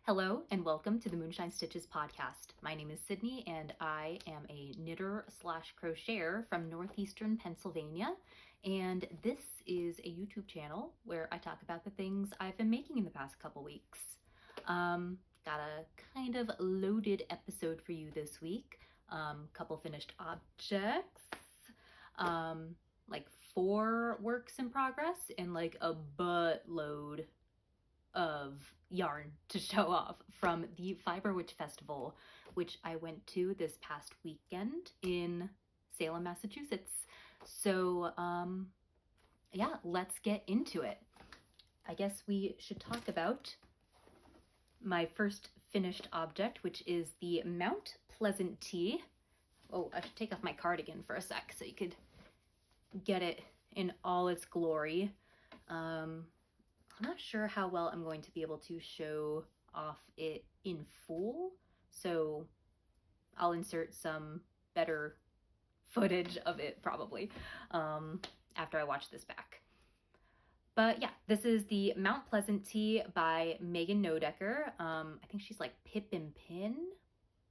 Hello and welcome to the Moonshine Stitches podcast. My name is Sydney and I am a knitter slash crocheter from northeastern Pennsylvania. And this is a YouTube channel where I talk about the things I've been making in the past couple weeks. Got a kind of loaded episode for you this week. Couple finished objects, like 4 works in progress and like a buttload of yarn to show off from the Fiber Witch Festival, which I went to this past weekend in Salem, Massachusetts. So yeah, let's get into it. I guess we should talk about my first finished object, which is the Mount Pleasant tee. Oh, I should take off my cardigan for a sec so you could get it in all its glory. I'm not sure how well I'm going to be able to show off it in full, so I'll insert some better footage of it probably after I watch this back. But yeah, this is the Mount Pleasant tee by Megan Nodecker. I think she's like Pip and Pin,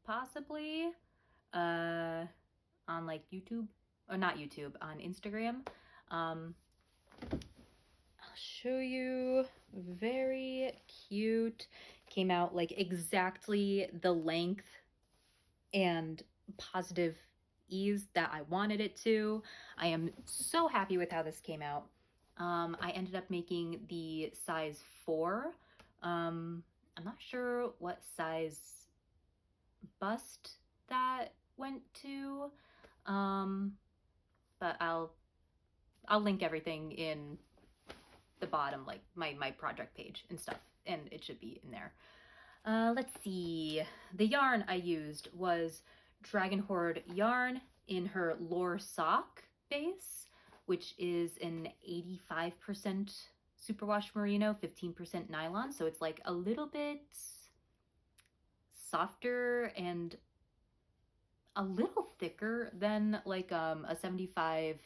possibly, on like YouTube, or not YouTube, on Instagram. Show you. Very cute. Came out like exactly the length and positive ease that I wanted it to. I am so happy with how this came out. I ended up making the size 4. I'm not sure what size bust that went to, but I'll link everything in the bottom, like my project page and stuff, and it should be in there. Let's see. The yarn I used was Dragon Horde yarn in her Lore sock base, which is an 85% superwash merino, 15% nylon, so it's like a little bit softer and a little thicker than like a 75-25,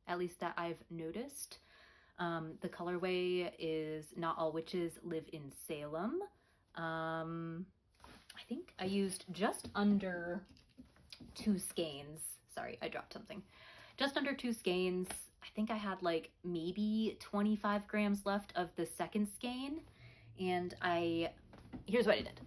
at least that I've noticed. The colorway is Not All Witches Live in Salem. I think I used just under 2 skeins. Sorry, I dropped something. Just under 2 skeins. I think I had like maybe 25 grams left of the second skein. And here's what I did.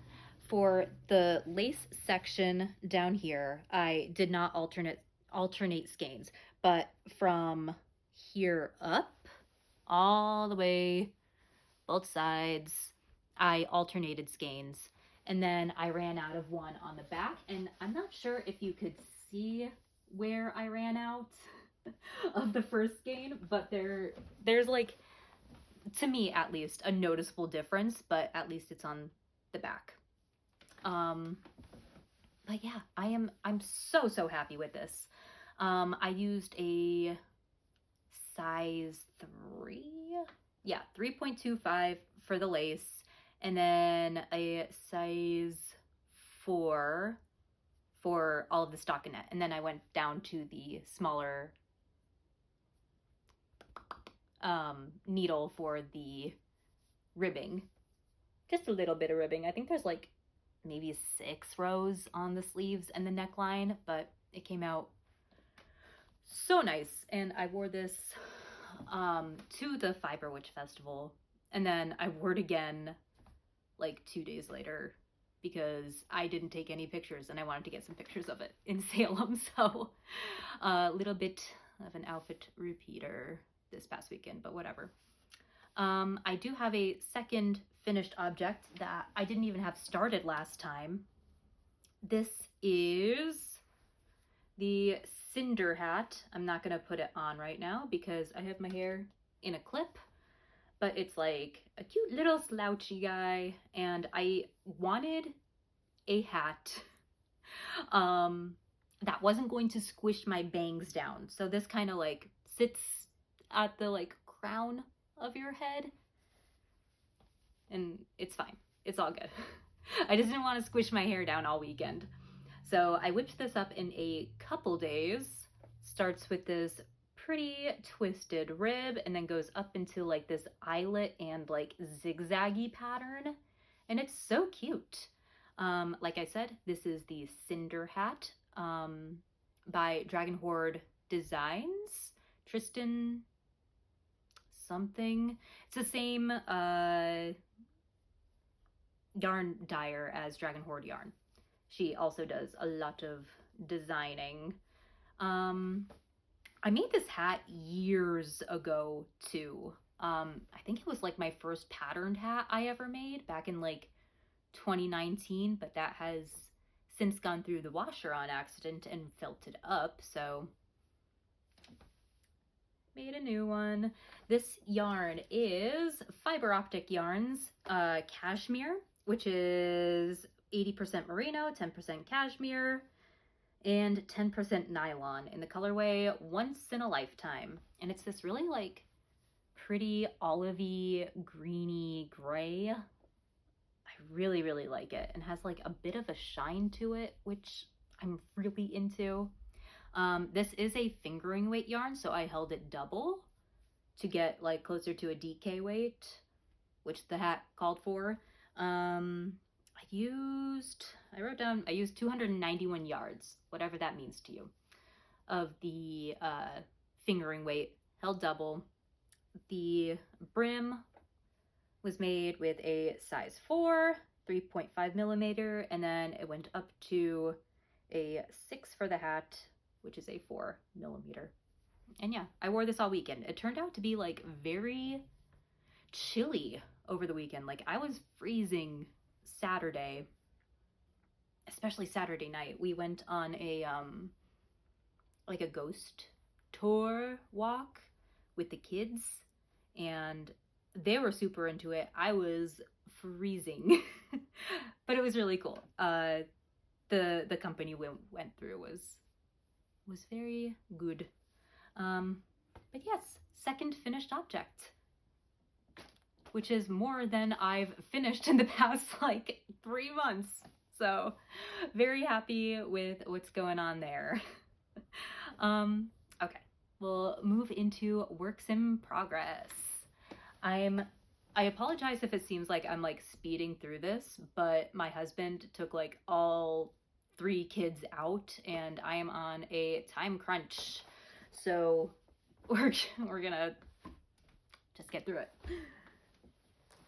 For the lace section down here, I did not alternate skeins, but from here up all the way both sides I alternated skeins, and then I ran out of one on the back, and I'm not sure if you could see where I ran out of the first skein, but there's like, to me at least, a noticeable difference, but at least it's on the back. But yeah, I'm so happy with this. I used a size 3, yeah, 3.25 for the lace, and then a size 4 for all of the stockinette, and then I went down to the smaller needle for the ribbing. Just a little bit of ribbing. I think there's like maybe 6 rows on the sleeves and the neckline, but it came out so nice. And I wore this to the Fiber Witch Festival, and then I wore it again like 2 days later because I didn't take any pictures and I wanted to get some pictures of it in Salem. So a little bit of an outfit repeater this past weekend, but whatever. I do have a second finished object that I didn't even have started last time. This is the Cinder Hat. I'm not gonna put it on right now because I have my hair in a clip, but it's like a cute little slouchy guy, and I wanted a hat that wasn't going to squish my bangs down. So this kind of like sits at the like crown of your head, and it's fine. It's all good. I just didn't want to squish my hair down all weekend. So I whipped this up in a couple days. Starts with this pretty twisted rib and then goes up into like this eyelet and like zigzaggy pattern. And it's so cute. Like I said, this is the Cinder Hat by Dragon Horde Designs. Tristan something. It's the same yarn dyer as Dragon Horde Yarn. She also does a lot of designing. I made this hat years ago too. I think it was like my first patterned hat I ever made back in like 2019, but that has since gone through the washer on accident and felted up, so made a new one. This yarn is Fiber Optic Yarns cashmere, which is 80% merino, 10% cashmere, and 10% nylon in the colorway Once in a Lifetime. And it's this really like pretty olivey, greeny gray. I really, really like it, and has like a bit of a shine to it, which I'm really into. This is a fingering weight yarn, so I held it double to get like closer to a DK weight, which the hat called for. I used 291 yards, whatever that means to you, of the fingering weight, held double. The brim was made with a size 4, 3.5 millimeter, and then it went up to a 6 for the hat, which is a 4 millimeter. And yeah, I wore this all weekend. It turned out to be like very chilly over the weekend. Like I was freezing Saturday, especially Saturday night. We went on a like a ghost tour walk with the kids, and they were super into it. I was freezing, but it was really cool. The company we went through was very good. But yes, second finished object, which is more than I've finished in the past like 3 months. So very happy with what's going on there. Okay, we'll move into works in progress. I apologize if it seems like I'm like speeding through this, but my husband took like all 3 kids out and I am on a time crunch. So we're gonna just get through it.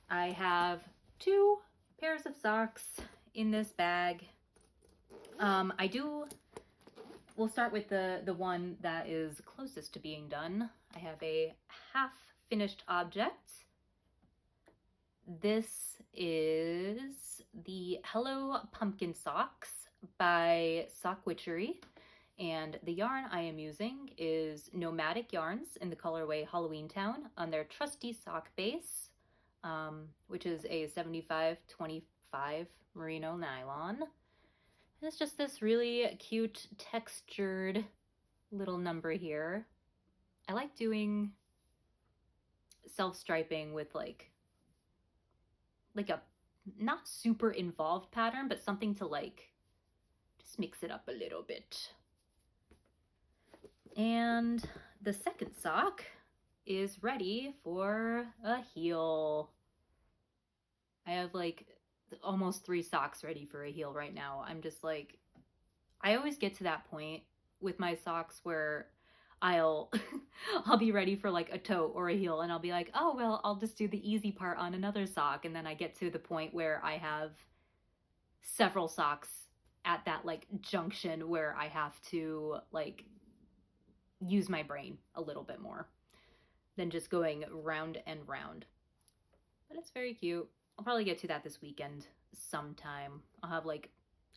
I have 2 pairs of socks in this bag. We'll start with the one that is closest to being done. I have a half finished object. This is the Hello Pumpkin Socks by Sock Witchery, and the yarn I am using is Nomadic Yarns in the colorway Halloweentown on their trusty sock base, which is a 75-25 merino nylon. And it's just this really cute textured little number here. I like doing self-striping with like a not super involved pattern, but something to like just mix it up a little bit. And the second sock is ready for a heel. I have like almost 3 socks ready for a heel right now. I'm just like, I always get to that point with my socks where I'll be ready for like a toe or a heel, and I'll be like, oh well, I'll just do the easy part on another sock, and then I get to the point where I have several socks at that like junction where I have to like use my brain a little bit more than just going round and round. But it's very cute. I'll probably get to that this weekend sometime. I'll have like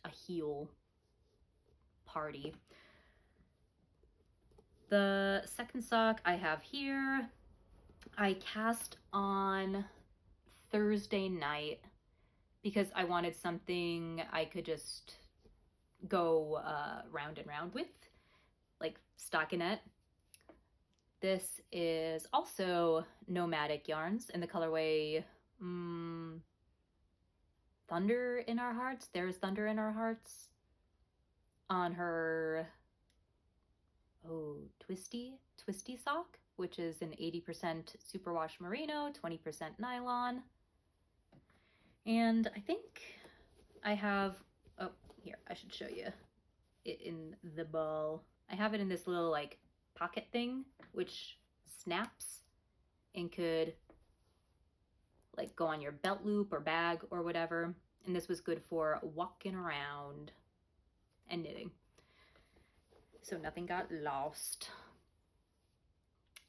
a heel party. The second sock I have here, I cast on Thursday night because I wanted something I could just go round and round with, like stockinette. This is also Nomadic Yarns in the colorway Thunder in Our Hearts. There's Thunder in Our Hearts on her twisty twisty sock, which is an 80% superwash merino, 20% nylon. And I think I have, oh, here, I should show you it in the ball. I have it in this little like pocket thing, which snaps and could like go on your belt loop or bag or whatever. And this was good for walking around and knitting. So nothing got lost.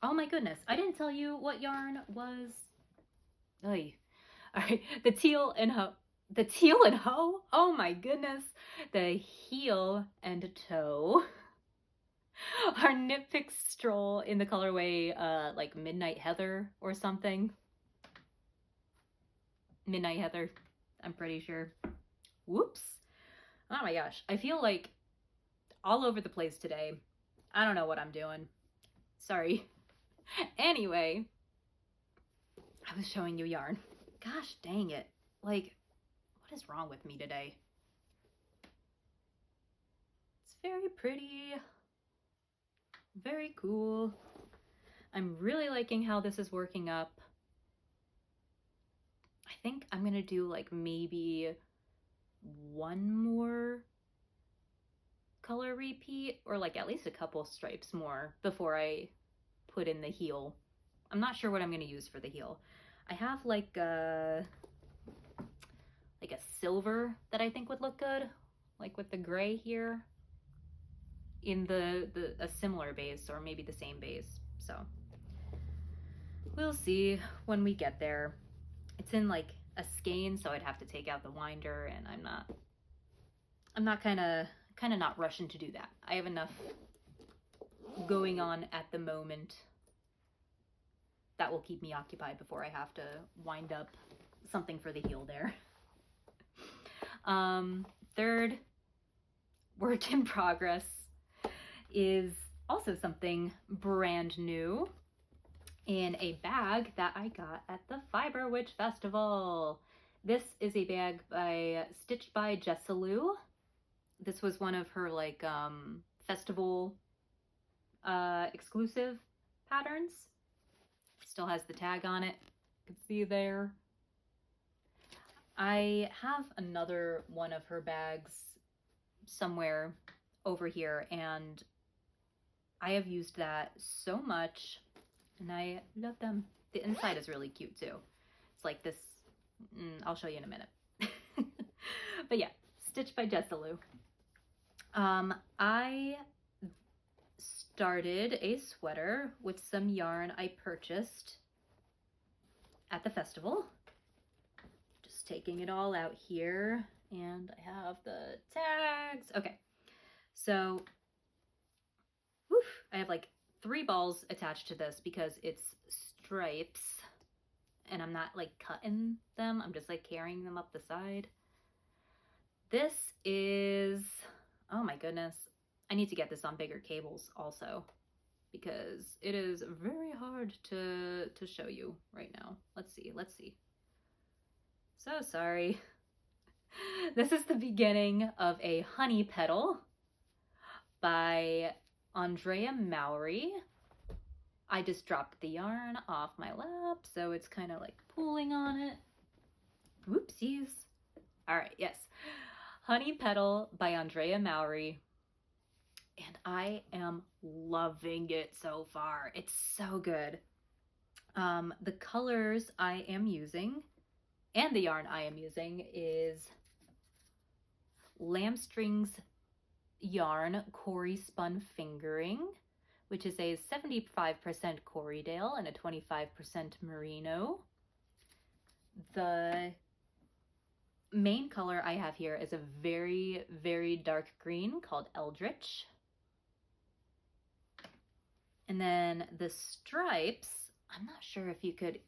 Oh my goodness, I didn't tell you what yarn was. Oy. All right, the teal and hoe. The teal and hoe? Oh my goodness. The heel and toe. Our Knit Picks stroll in the colorway like Midnight Heather or something. Midnight Heather, I'm pretty sure. Whoops. Oh my gosh, I feel like all over the place today. I don't know what I'm doing. Sorry. Anyway, I was showing you yarn. Gosh dang it. Like, what is wrong with me today? It's very pretty. Very cool. I'm really liking how this is working up. I think I'm gonna do like maybe one more color repeat, or like at least a couple stripes more before I put in the heel. I'm not sure what I'm gonna use for the heel. I have like a silver that I think would look good, like with the gray here in a similar base, or maybe the same base. So we'll see when we get there. It's in like a skein, so I'd have to take out the winder, and I'm not kind of not rushing to do that. I have enough going on at the moment that will keep me occupied before I have to wind up something for the heel there. Third work in progress is also something brand new in a bag that I got at the Fiber Witch Festival. This is a bag stitched by Jessalou. This was one of her like festival exclusive patterns. Still has the tag on it. You can see there. I have another one of her bags somewhere over here, and I have used that so much, and I love them. The inside is really cute too. It's like this, I'll show you in a minute. But yeah, stitched by Jessalou. I started a sweater with some yarn I purchased at the festival. Just taking it all out here, and I have the tags. Okay, so I have like 3 balls attached to this because it's stripes, and I'm not like cutting them, I'm just like carrying them up the side. This is, oh my goodness, I need to get this on bigger cables also, because it is very hard to show you right now. Let's see. So sorry. This is the beginning of a honey petal by Andrea Mowry. I just dropped the yarn off my lap, so it's kind of like pulling on it. Whoopsies. All right, yes. Honey Petal by Andrea Mowry. And I am loving it so far. It's so good. The colors I am using and the yarn I am using is Lamb Strings yarn Cory Spun Fingering, which is a 75% Corriedale and a 25% merino. The main color I have here is a very, very dark green called Eldritch. And then the stripes, I'm not sure if you could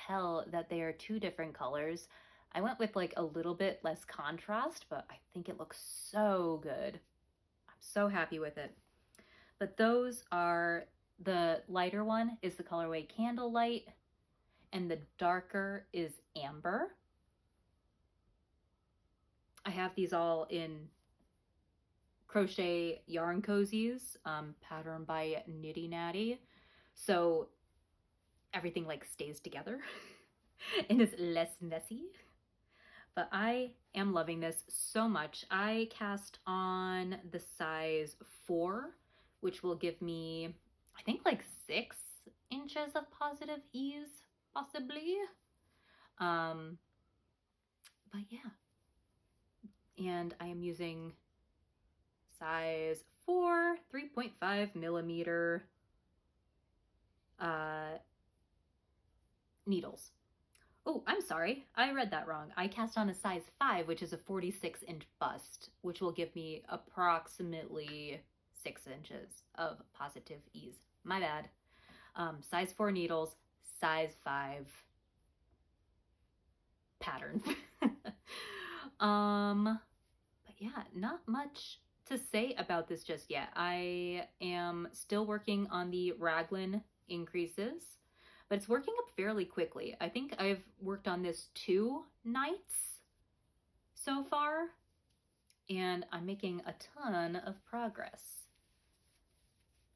tell that they are 2 different colors. I went with like a little bit less contrast, but I think it looks so good. I'm so happy with it. But those are, the lighter one is the colorway Candlelight, and the darker is Amber. I have these all in crochet yarn cozies, patterned by Nitty Natty. So everything like stays together and is less messy. But I am loving this so much. I cast on the size 4, which will give me, I think, like 6 inches of positive ease, possibly. But yeah. And I am using size 4, 3.5 millimeter needles. Oh, I'm sorry. I read that wrong. I cast on a size 5, which is a 46-inch bust, which will give me approximately 6 inches of positive ease. My bad. Size 4 needles, size 5 pattern. But yeah, not much to say about this just yet. I am still working on the raglan increases, but it's working up fairly quickly. I think I've worked on this 2 nights so far, and I'm making a ton of progress.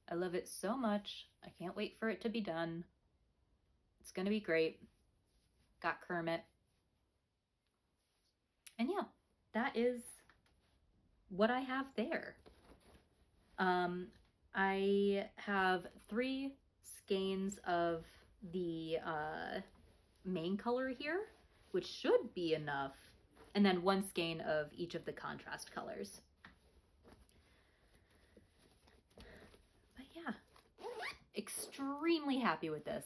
I love it so much. I can't wait for it to be done. It's gonna be great. Got Kermit. And yeah, that is what I have there. I have 3 skeins of the main color here, which should be enough, and then 1 skein of each of the contrast colors. But yeah, extremely happy with this.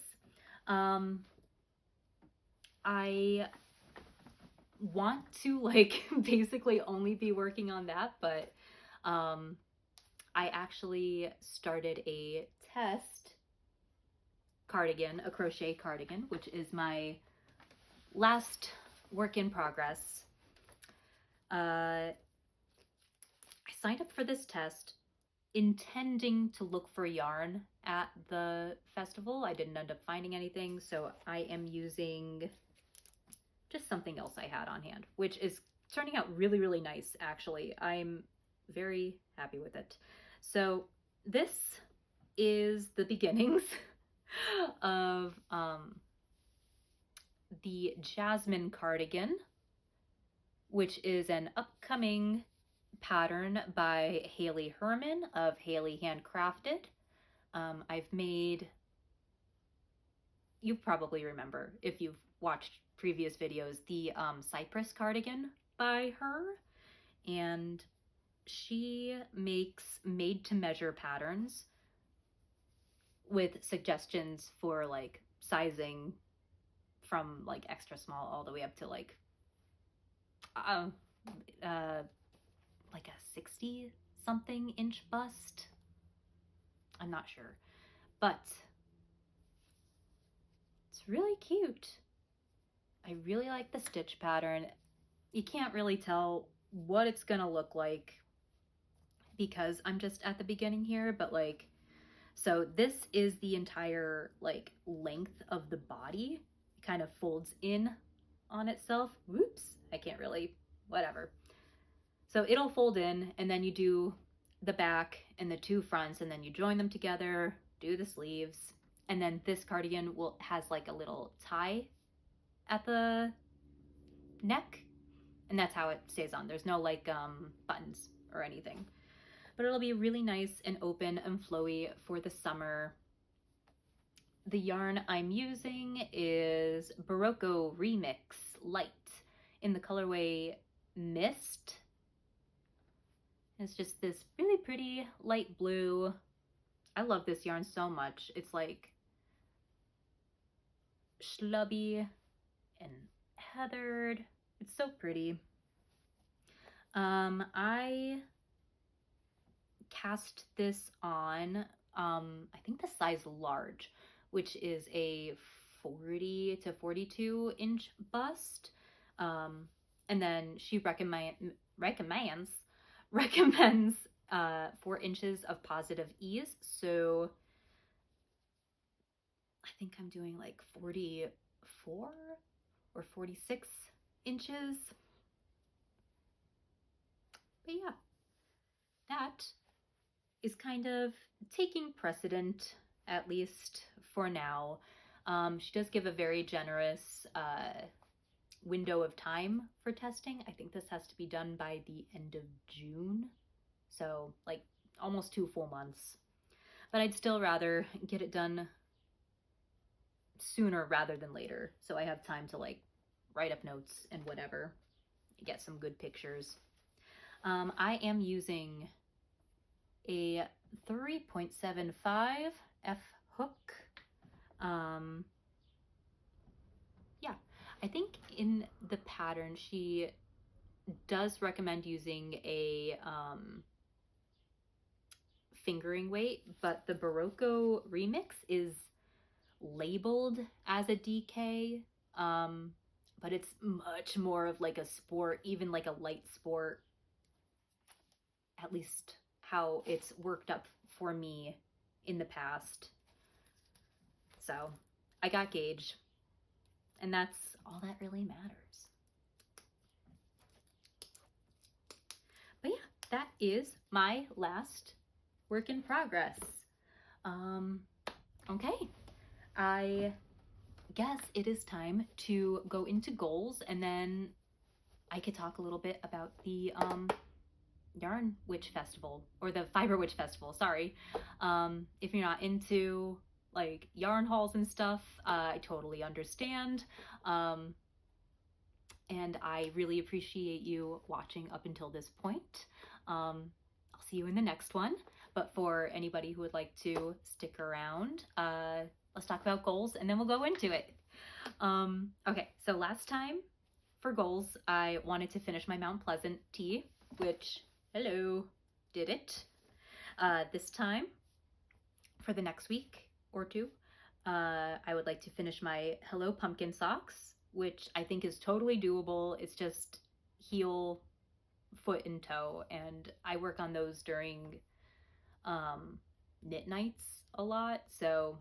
I want to like basically only be working on that, but I actually started a test cardigan, a crochet cardigan, which is my last work in progress. I signed up for this test intending to look for yarn at the festival. I didn't end up finding anything, so I am using just something else I had on hand, which is turning out really, really nice, actually. I'm very happy with it. So this is the beginnings of the Jasmine Cardigan, which is an upcoming pattern by Haley Herman of Haley Handcrafted. I've made, you probably remember if you've watched previous videos, the Cypress cardigan by her, and she makes made-to-measure patterns with suggestions for like sizing from like extra small all the way up to like a 60 something inch bust. I'm not sure, but it's really cute. I really like the stitch pattern. You can't really tell what it's gonna look like because I'm just at the beginning here, but like, so this is the entire like length of the body. It kind of folds in on itself. Whoops, I can't really, whatever. So it'll fold in, and then you do the back and the 2 fronts, and then you join them together, do the sleeves, and then this cardigan has like a little tie at the neck, and that's how it stays on. There's no like buttons or anything, but it'll be really nice and open and flowy for the summer. The yarn I'm using is Barocco Remix Light in the colorway Mist. It's just this really pretty light blue. I love this yarn so much. It's like schlubby and heathered. It's so pretty. I cast this on I think the size large, which is a 40 to 42 inch bust, and then she recommends 4 inches of positive ease. So I think I'm doing like 44 or 46 inches. But yeah, that is kind of taking precedent at least for now. She does give a very generous window of time for testing. I think this has to be done by the end of June, so like almost 2 full months. But I'd still rather get it done sooner rather than later, so I have time to like write up notes and whatever, get some good pictures. I am using a 3.75 F hook. Yeah, I think in the pattern she does recommend using a fingering weight, but the Barocco remix is labeled as a DK, but it's much more of like a sport, even like a light sport, at least how it's worked up for me in the past. So I got gauge, and that's all that really matters. But yeah, that is my last work in progress. Okay, I guess it is time to go into goals, and then I could talk a little bit about the Yarn Witch Festival, or the Fiber Witch Festival, sorry. If you're not into like yarn hauls and stuff, I totally understand. And I really appreciate you watching up until this point. I'll see you in the next one. But for anybody who would like to stick around, let's talk about goals and then we'll go into it. Okay, so last time for goals, I wanted to finish my Mount Pleasant tee, which, hello, did it. This time, for the next week or two, I would like to finish my Hello Pumpkin socks, which I think is totally doable. It's just heel, foot, and toe, and I work on those during knit nights a lot, so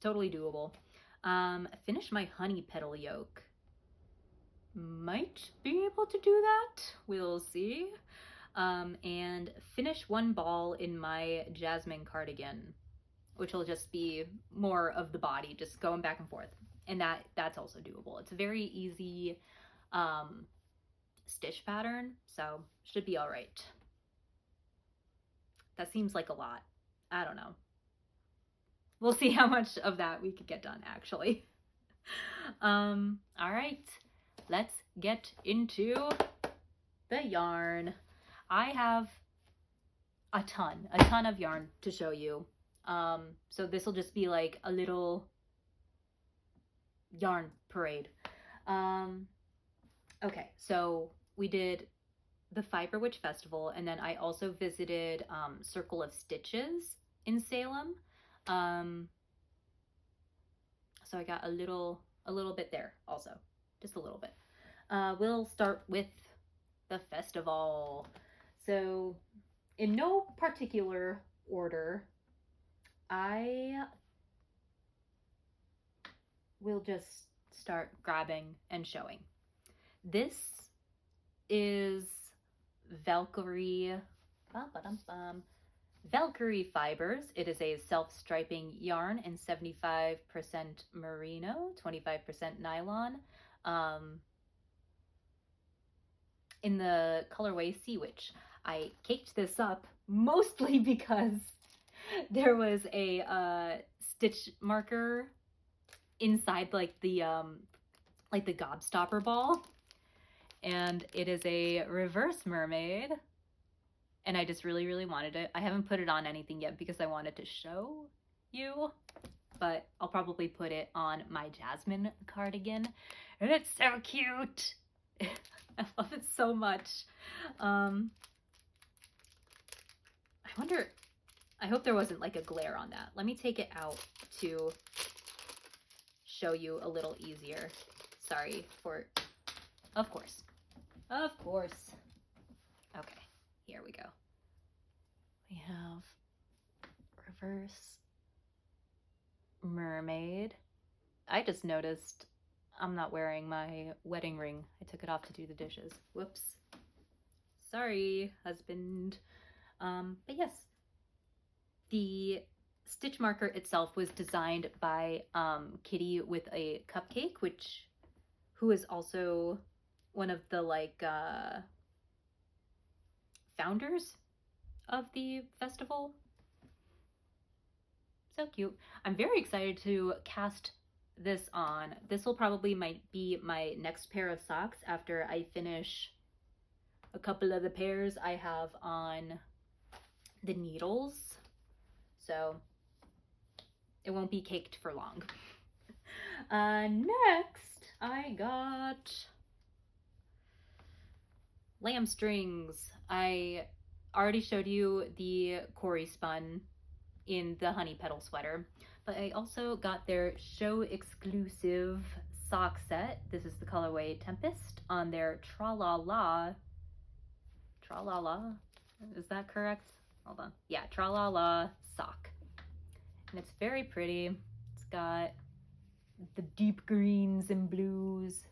totally doable. Finish my honey petal yoke. Might be able to do that, we'll see. And finish one ball in my Jasmine cardigan, which will just be more of the body, just going back and forth, and that's also doable. It's a very easy stitch pattern, so should be all right. That seems like a lot. I don't know. We'll see how much of that we could get done, actually. All right, let's get into the yarn. I have a ton of yarn to show you. So this will just be like a little yarn parade. Okay, so we did the Fiber Witch Festival, and then I also visited Circle of Stitches in Salem. So I got a little bit there also, just a little bit. We'll start with the festival. So in no particular order, I will just start grabbing and showing. This is Valkyrie Fibers. It is a self-striping yarn in 75% merino, 25% nylon, in the colorway Sea Witch. I caked this up mostly because there was a stitch marker inside like the gobstopper ball, and it is a reverse mermaid, and I just really wanted it. I haven't put it on anything yet because I wanted to show you, but I'll probably put it on my Jasmine cardigan, and it's so cute. I love it so much. I wonder, I hope there wasn't like a glare on that. Let me take it out to show you a little easier. Sorry for, of course. Okay, here we go. We have reverse mermaid. I just noticed I'm not wearing my wedding ring. I took it off to do the dishes. Whoops. Sorry, husband. But yes, the stitch marker itself was designed by Kitty with a Cupcake, who is also one of the like founders of the festival. So cute. I'm very excited to cast this on. This will probably might be my next pair of socks after I finish a couple of the pairs I have on the needles. So it won't be caked for long. Next, I got lamb strings. I already showed you the Corey spun in the honey petal sweater, but I also got their show exclusive sock set. This is the colorway Tempest on their Tra-La-La. Tra-La-La? Is that correct? Hold on. Yeah, Tra-La-La sock. And it's very pretty. It's got the deep greens and blues,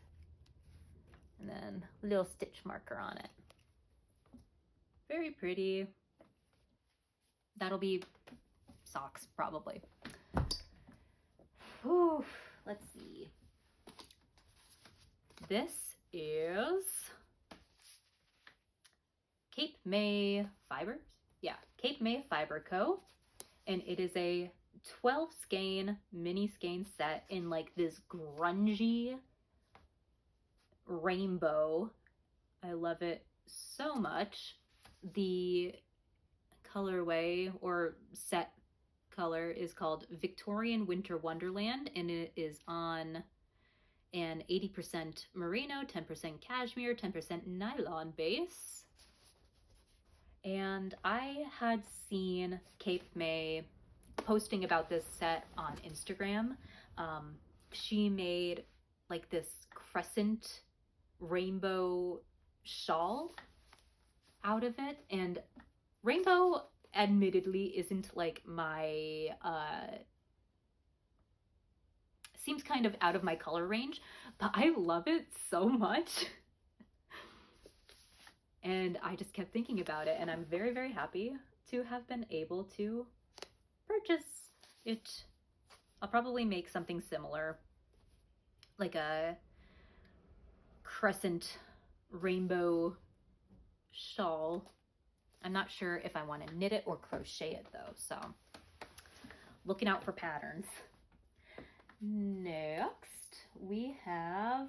and then a little stitch marker on it. Very pretty. That'll be socks, probably. Whew, let's see. This is Cape May Fibers. Yeah, Cape May Fiber Co. And it is a 12 skein mini skein set in like this grungy rainbow. I love it so much. The colorway or set color is called Victorian Winter Wonderland, and it is on an 80% merino, 10% cashmere, 10% nylon base. And I had seen Cape May posting about this set on Instagram. She made like this crescent rainbow shawl out of it, and rainbow admittedly isn't like my seems kind of out of my color range, but I love it so much. And I just kept thinking about it, and I'm very, very happy to have been able to purchase it. I'll probably make something similar, like a crescent rainbow shawl. I'm not sure if I want to knit it or crochet it though, so looking out for patterns. Next, we have,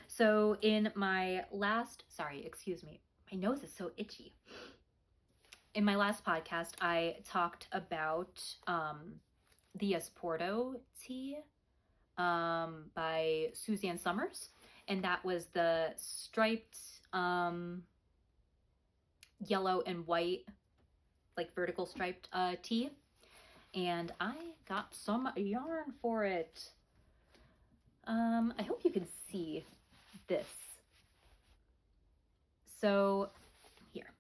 so in my last, sorry, excuse me, my nose is so itchy. In my last podcast, I talked about the Esporto tee by Suzanne Summers, and that was the striped yellow and white, like vertical striped tee, and I got some yarn for it. I hope you can see this. So here,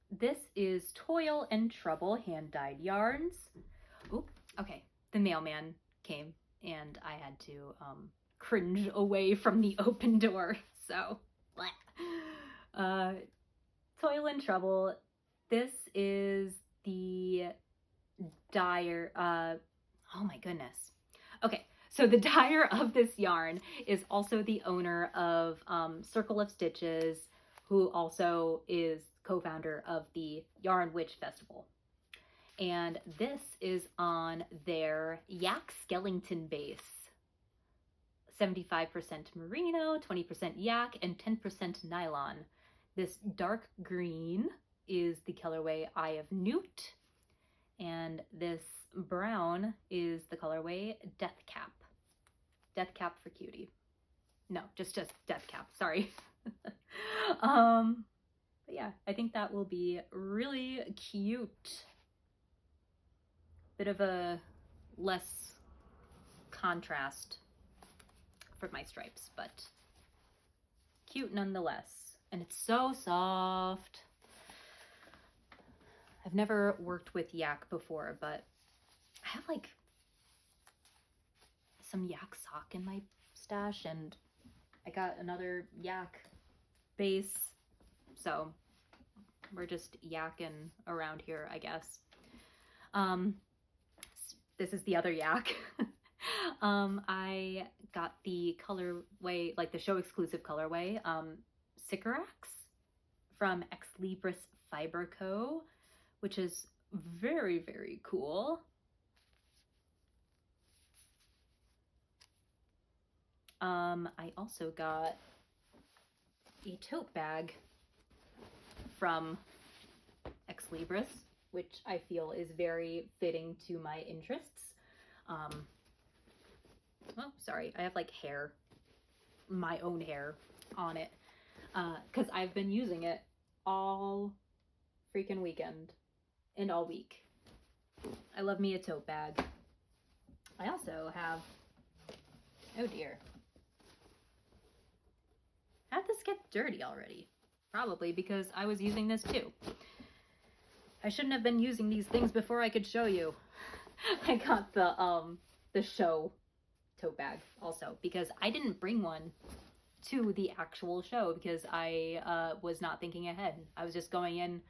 this is Toil and Trouble hand-dyed yarns. Oop, okay, the mailman came and I had to cringe away from the open door, so Toil and Trouble. This is the dyer, oh my goodness. Okay, so the dyer of this yarn is also the owner of Circle of Stitches, who also is co-founder of the Yarn Witch Festival. And this is on their Yak Skellington base. 75% merino, 20% yak, and 10% nylon. This dark green is the colorway Eye of Newt, and this brown is the colorway Death Cap. Death Cap for Cutie. No, just Death Cap, sorry. But yeah, I think that will be really cute. Bit of a less contrast for my stripes, but cute nonetheless. And it's so soft. I've never worked with yak before, but I have like some yak sock in my stash, and I got another yak base, so We're just yakking around here, I guess. This is the other yak. I got the colorway, like the show exclusive colorway, Sycorax from Ex Libris Fiber Co., which is very, very cool. I also got a tote bag from Ex Libris, which I feel is very fitting to my interests. Oh, sorry, I have like hair, my own hair on it, because I've been using it all freaking weekend and all week. I love me a tote bag. I also have, oh dear. How'd this get dirty already? Probably because I was using this too. I shouldn't have been using these things before I could show you. I got the show tote bag also because I didn't bring one to the actual show because I was not thinking ahead. I was just going in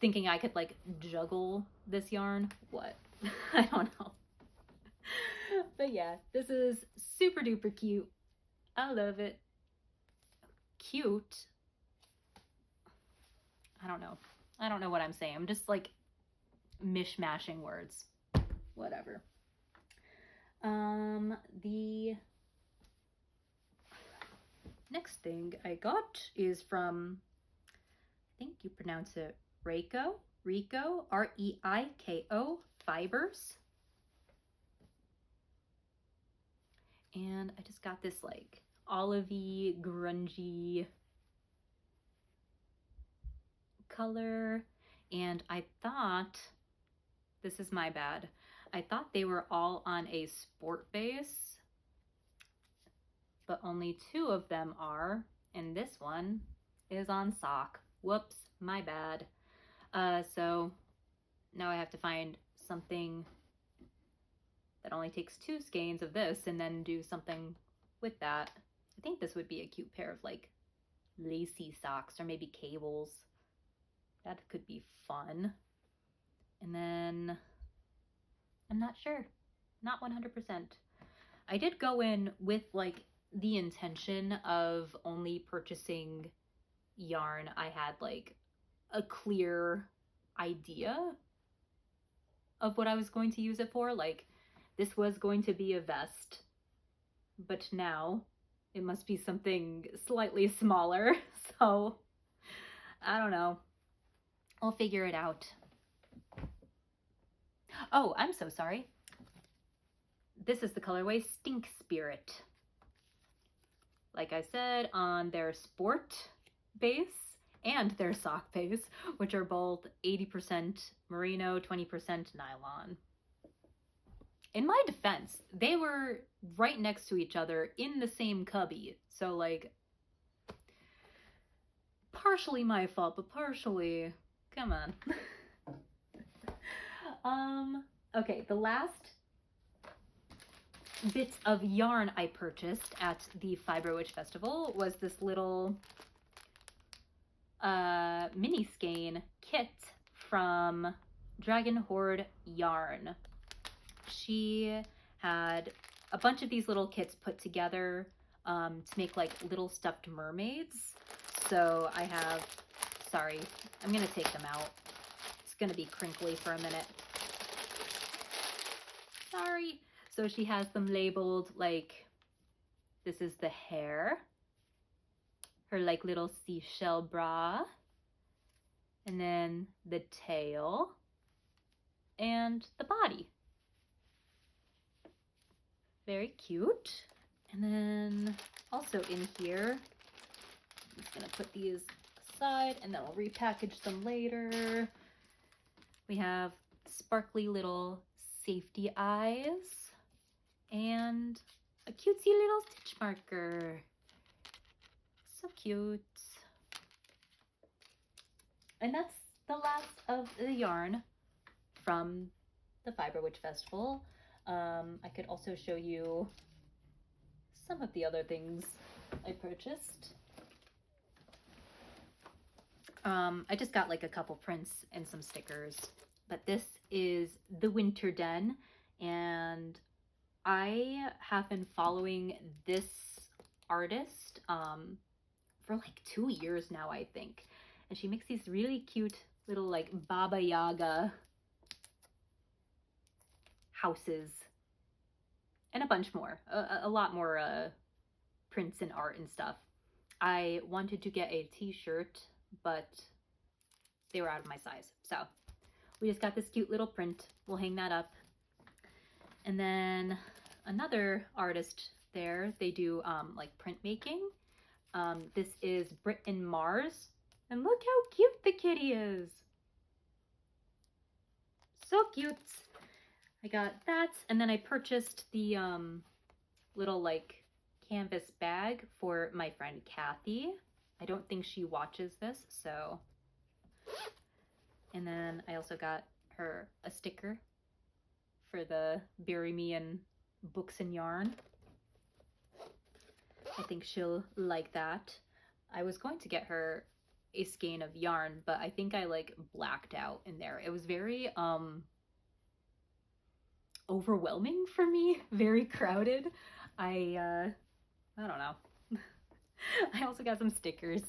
thinking I could like juggle this yarn. What? I don't know. But yeah, this is super duper cute. I love it. Cute. I don't know. I don't know what I'm saying. I'm just like mishmashing words. Whatever. The next thing I got is from, I think you pronounce it Reiko, R-E-I-K-O Fibers. And I just got this like olivey, grungy color, and I thought, this is my bad, I thought they were all on a sport base, but only 2 of them are, and this one is on sock. Whoops, my bad. So now I have to find something that only takes 2 skeins of this and then do something with that. I think this would be a cute pair of like lacy socks or maybe cables. That could be fun. And then I'm not sure, not 100%. I did go in with like the intention of only purchasing yarn I had like a clear idea of what I was going to use it for. Like this was going to be a vest, but now it must be something slightly smaller. So I don't know. I'll figure it out. Oh, I'm so sorry. This is the colorway Stink Spirit. Like I said, on their sport base and their sock base, which are both 80% merino, 20% nylon. In my defense, they were right next to each other in the same cubby. So like, partially my fault, but partially, come on. Okay, the last bits of yarn I purchased at the Fiber Witch Festival was this little mini skein kit from Dragon Horde Yarn. She had a bunch of these little kits put together to make like little stuffed mermaids. So I have, sorry, I'm gonna take them out. It's gonna be crinkly for a minute. Sorry. So she has them labeled like, this is the hair, her like little seashell bra, and then the tail, and the body. Very cute. And then also in here, I'm just gonna put these aside and then I'll repackage them later. We have sparkly little safety eyes and a cutesy little stitch marker. So cute. And that's the last of the yarn from the Fiber Witch Festival. I could also show you some of the other things I purchased. I just got like a couple prints and some stickers, but this is the Winter Den, and I have been following this artist for like 2 years now, I think. And she makes these really cute little like Baba Yaga houses and a bunch more, a lot more prints and art and stuff. I wanted to get a t-shirt, but they were out of my size. So we just got this cute little print. We'll hang that up. And then another artist there, they do like printmaking. This is Brit and Mars. And look how cute the kitty is. So cute. I got that. And then I purchased the little like canvas bag for my friend Kathy. I don't think she watches this, so. And then I also got her a sticker for the Bury Me in Books and Yarn. I think she'll like that. I was going to get her a skein of yarn, but I think I like blacked out in there. It was very overwhelming for me, very crowded. I don't know. I also got some stickers,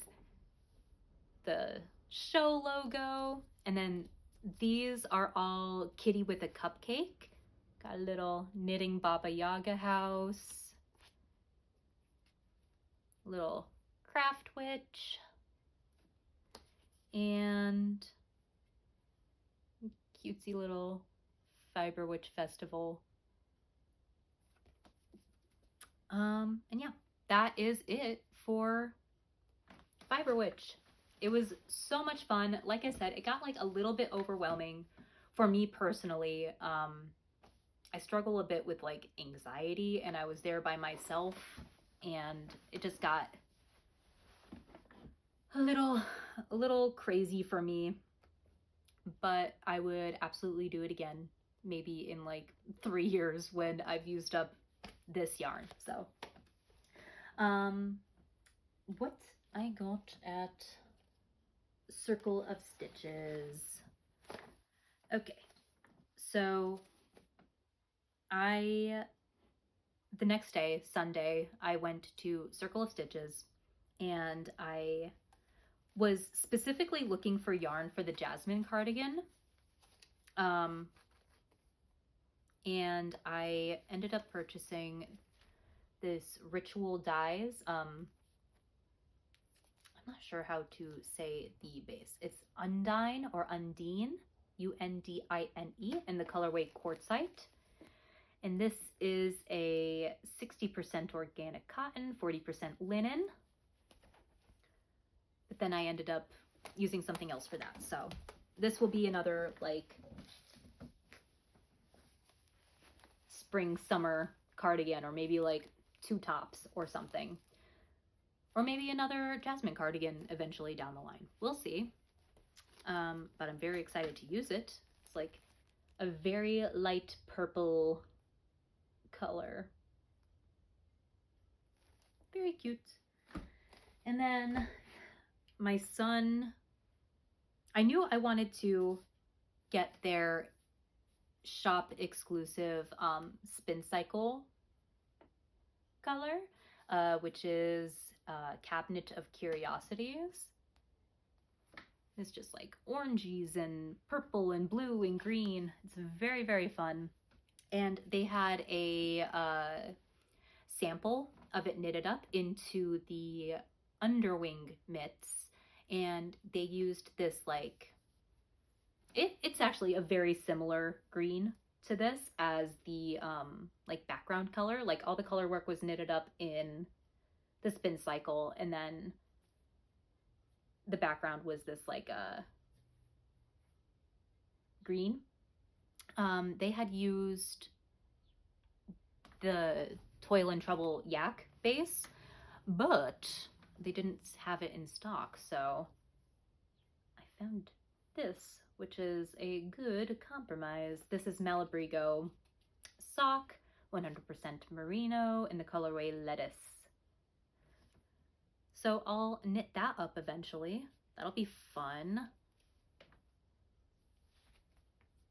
the show logo, and then these are all Kitty with a Cupcake. Got a little knitting Baba Yaga house, little craft witch, and cutesy little Fiber Witch Festival. And yeah, that is it for Fiber Witch. It was so much fun. Like I said, it got like a little bit overwhelming for me personally. I struggle a bit with like anxiety, and I was there by myself, and it just got a little crazy for me, but I would absolutely do it again, maybe in like 3 years when I've used up this yarn. So what I got at Circle of Stitches. Okay, so the next day, Sunday, I went to Circle of Stitches, and I was specifically looking for yarn for the Jasmine cardigan. And I ended up purchasing this Ritual Dyes. I'm not sure how to say the base. It's Undine or Undine, Undine, in the colorway Quartzite. And this is a 60% organic cotton, 40% linen. But then I ended up using something else for that. So this will be another like spring summer cardigan, or maybe like 2 tops or something, or maybe another Jasmine cardigan eventually down the line. We'll see. But I'm very excited to use it. It's like a very light purple color, very cute. And then my son, I knew I wanted to get their shop exclusive spin cycle color, which is Cabinet of Curiosities. It's just like oranges and purple and blue and green. It's very, very fun. And they had a sample of it knitted up into the underwing mitts, and they used this like, it's actually a very similar green to this as the like background color. Like all the color work was knitted up in the spin cycle, and then the background was this like green. They had used the Toil and Trouble yak base, but they didn't have it in stock, so I found this, which is a good compromise. This is Malabrigo sock, 100% merino in the colorway Lettuce. So I'll knit that up eventually. that'll be fun.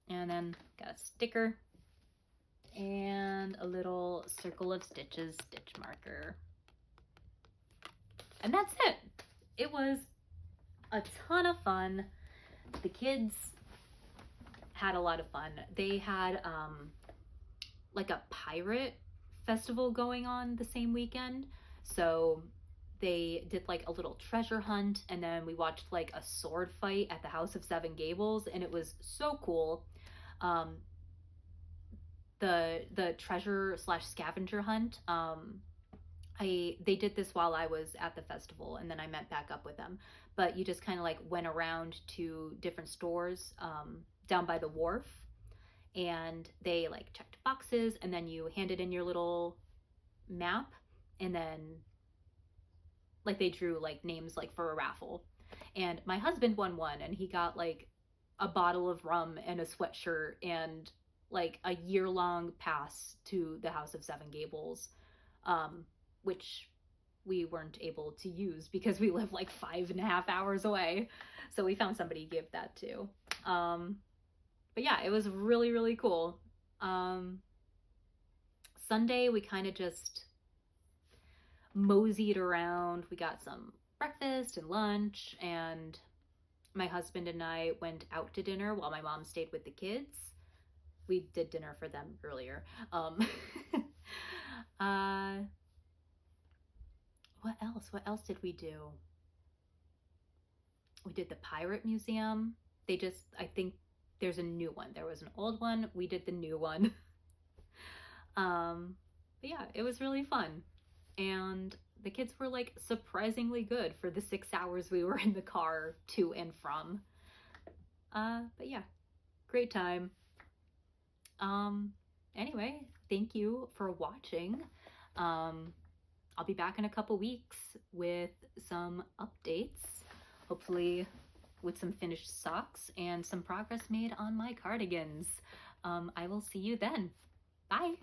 And then got a sticker and a little circle of stitches stitch marker. And that's it. It was a ton of fun. The kids had a lot of fun. They had like a pirate festival going on the same weekend. So they did like a little treasure hunt, and then we watched like a sword fight at the House of Seven Gables, and it was so cool. The treasure / scavenger hunt, they did this while I was at the festival, and then I met back up with them. But you just kind of like went around to different stores down by the wharf, and they like checked boxes, and then you handed in your little map, and then like they drew like names like for a raffle. And my husband won one, and he got like a bottle of rum and a sweatshirt and like a year-long pass to the House of Seven Gables, which we weren't able to use because we live like 5.5 hours away. So we found somebody to give that to. But yeah, it was really, really cool. Sunday, we kind of just moseyed around. We got some breakfast and lunch, and my husband and I went out to dinner while my mom stayed with the kids. We did dinner for them earlier. What else? What else did we do? We did the Pirate Museum. I think there's a new one. There was an old one. We did the new one. But yeah, it was really fun. And the kids were like surprisingly good for the 6 hours we were in the car to and from. But yeah, great time. Anyway, thank you for watching. I'll be back in a couple weeks with some updates, hopefully with some finished socks and some progress made on my cardigans. I will see you then. Bye.